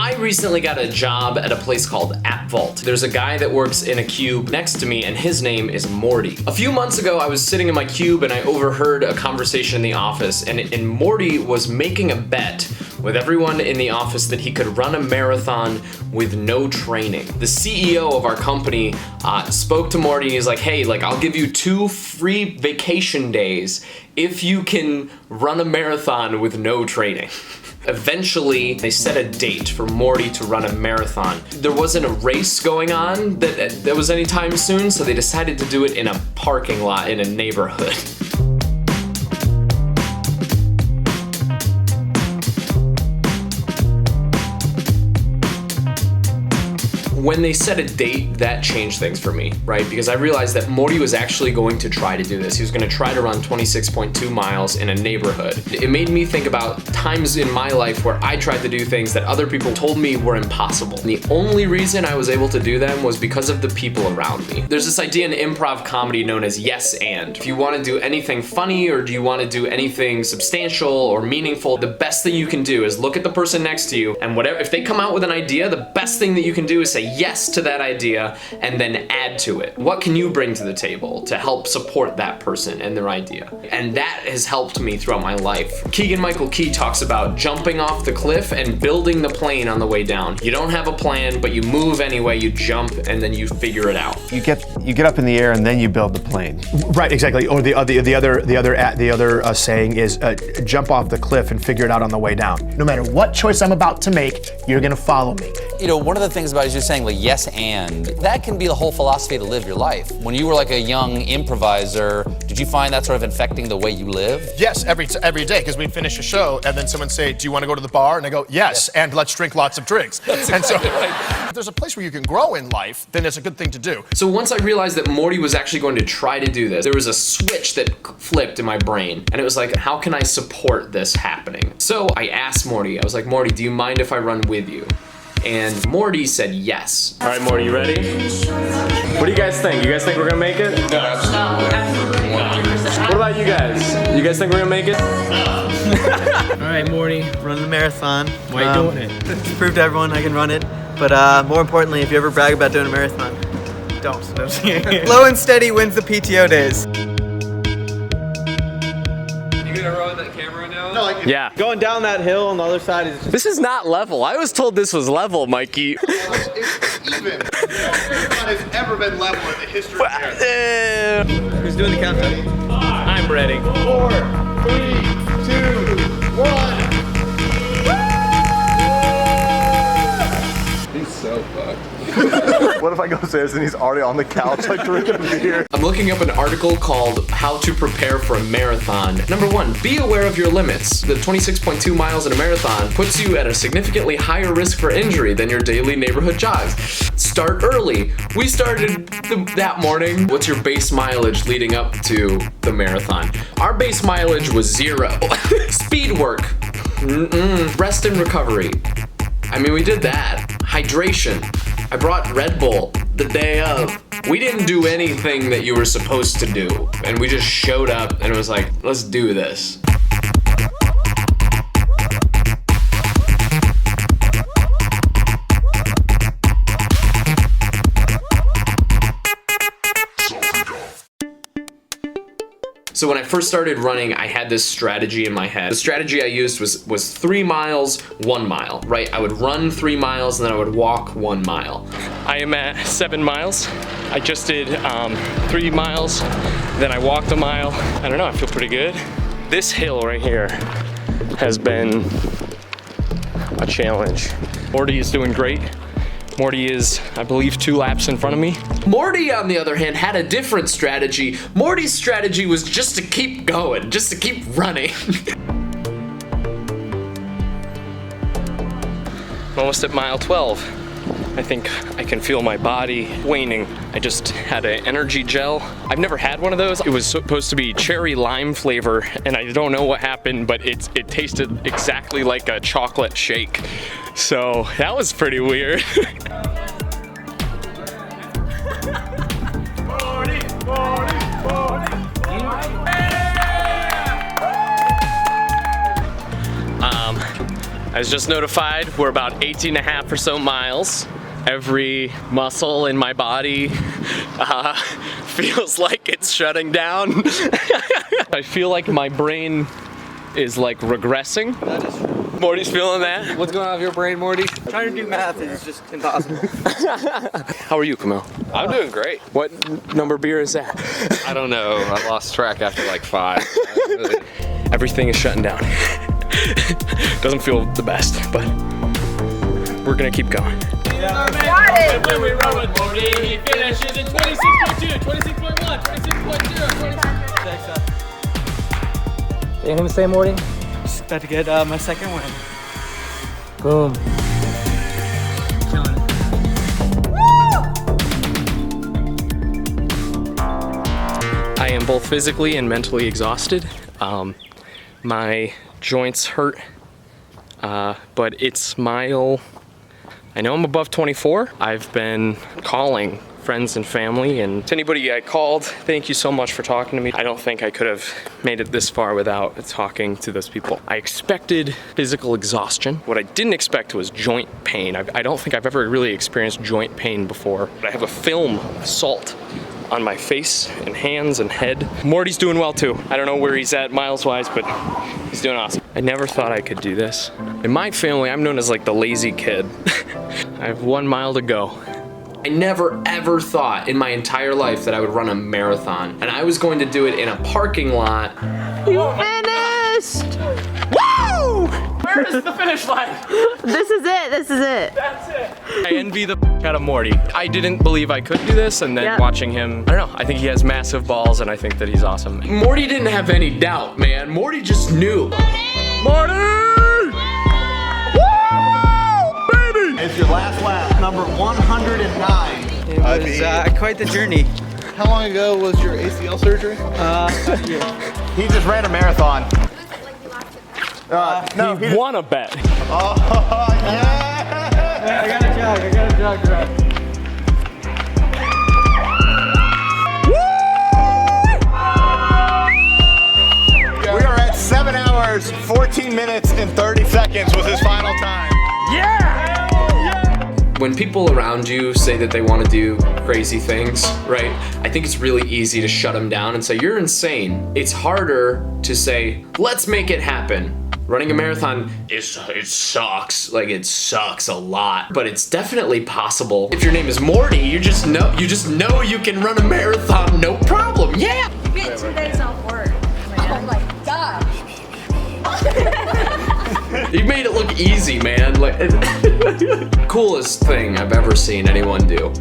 I recently got a job at a place called App Vault. There's a guy that works in a cube next to me, and his name is Morty. A few months ago, I was sitting in my cube and I overheard a conversation in the office, and Morty was making a bet with everyone in the office that he could run a marathon with no training. The CEO of our company spoke to Morty and he's like, hey, I'll give you 2 free vacation days if you can run a marathon with no training. Eventually, they set a date for Morty to run a marathon. There wasn't a race going on that was anytime soon, so they decided to do it in a parking lot in a neighborhood. When they set a date, that changed things for me, right? Because I realized that Morty was actually going to try to do this. He was going to try to run 26.2 miles in a neighborhood. It made me think about times in my life where I tried to do things that other people told me were impossible. And the only reason I was able to do them was because of the people around me. There's this idea in improv comedy known as yes and. If you want to do anything funny or do you want to do anything substantial or meaningful, the best thing you can do is look at the person next to you, and whatever, if they come out with an idea, the best thing that you can do is say yes to that idea and then add to it. What can you bring to the table to help support that person and their idea? And that has helped me throughout my life. Keegan-Michael Key talks about jumping off the cliff and building the plane on the way down. You don't have a plan, but you move anyway, you jump, and then you figure it out. You get up in the air and then you build the plane. Right, exactly. Or the other saying is jump off the cliff and figure it out on the way down. No matter what choice I'm about to make, you're gonna follow me. One of the things about it is you're saying, yes and. That can be the whole philosophy to live your life. When you were like a young improviser, did you find that sort of infecting the way you live? Yes, every day, because we'd finish a show and then someone say, do you want to go to the bar? And I go, yes, and let's drink lots of drinks. And so if there's a place where you can grow in life, then it's a good thing to do. So once I realized that Morty was actually going to try to do this, there was a switch that flipped in my brain. And it was like, how can I support this happening? So I asked Morty, I was like, Morty, do you mind if I run with you? And Morty said yes. All right, Morty, you ready? What do you guys think? You guys think we're gonna make it? No, absolutely. What about you guys? You guys think we're gonna make it? All right, Morty, running a marathon. Why are you doing it? To prove to everyone I can run it. But more importantly, if you ever brag about doing a marathon, don't. Slow and steady wins the PTO days. Yeah. Going down that hill on the other side is... This is not level. I was told this was level, Mikey. It's even. Marathon has ever been level in the history of marathon. Who's doing the countdown? I'm ready. 4, 3, 2, 1. He's so fucked. What if I go upstairs and he's already on the couch drinking a beer? I'm looking up an article called How to Prepare for a Marathon. Number 1, be aware of your limits. The 26.2 miles in a marathon puts you at a significantly higher risk for injury than your daily neighborhood jogs. Start early. We started that morning. What's your base mileage leading up to the marathon? Our base mileage was 0. Speed work. Rest and recovery. I mean, we did that. Hydration. I brought Red Bull the day of. We didn't do anything that you were supposed to do. And we just showed up and it was like, let's do this. So when I first started running, I had this strategy in my head. The strategy I used was 3 miles, 1 mile, right? I would run 3 miles and then I would walk 1 mile. I am at 7 miles. I just did 3 miles, then I walked a mile. I don't know, I feel pretty good. This hill right here has been a challenge. Morty is doing great. Morty is, I believe, 2 laps in front of me. Morty, on the other hand, had a different strategy. Morty's strategy was just to keep going, just to keep running. I'm almost at mile 12. I think I can feel my body waning. I just had an energy gel. I've never had one of those. It was supposed to be cherry lime flavor, and I don't know what happened, but it tasted exactly like a chocolate shake. So that was pretty weird. I was just notified we're about 18 and a half or so miles. Every muscle in my body feels like it's shutting down. I feel like my brain is like regressing. That is true. Morty's feeling that? What's going on with your brain, Morty? Trying to do math is just impossible. How are you, Camille? I'm doing great. What number beer is that? I don't know. I lost track after like 5. Everything is shutting down. Doesn't feel the best, but we're gonna keep going. When we run with Morty, he finishes at 26.2, 26.1, 26.0, 26. Anything to say, Morty? Just about to get my second win. Boom. I am both physically and mentally exhausted. My joints hurt, but it's mile. I know I'm above 24. I've been calling friends and family, and to anybody I called, thank you so much for talking to me. I don't think I could have made it this far without talking to those people. I expected physical exhaustion. What I didn't expect was joint pain. I don't think I've ever really experienced joint pain before. I have a film of salt on my face and hands and head. Morty's doing well too. I don't know where he's at miles-wise, but he's doing awesome. I never thought I could do this. In my family, I'm known as like the lazy kid. I have 1 mile to go. I never ever thought in my entire life that I would run a marathon, and I was going to do it in a parking lot. You finished! Woo! Where is the finish line? This is it, this is it. That's it. I envy the out of Morty. I didn't believe I could do this, and then Yep. watching him, I don't know, I think he has massive balls, and I think that he's awesome. Morty didn't have any doubt, man. Morty just knew. Morty! It's your last lap, number 109. It was quite the journey. How long ago was your ACL surgery? He just ran a marathon. No, He won a bet. Oh, yeah! I gotta jog, right? We are at 7 hours, 14 minutes, and 30 seconds was his final time. When people around you say that they want to do crazy things, right? I think it's really easy to shut them down and say, you're insane. It's harder to say, let's make it happen. Running a marathon, it sucks. Like, it sucks a lot, but it's definitely possible. If your name is Morty, you just know you can run a marathon, no problem. Yeah. You get 2 days off work. Oh my gosh. You made it look easy, man. Like, coolest thing I've ever seen anyone do.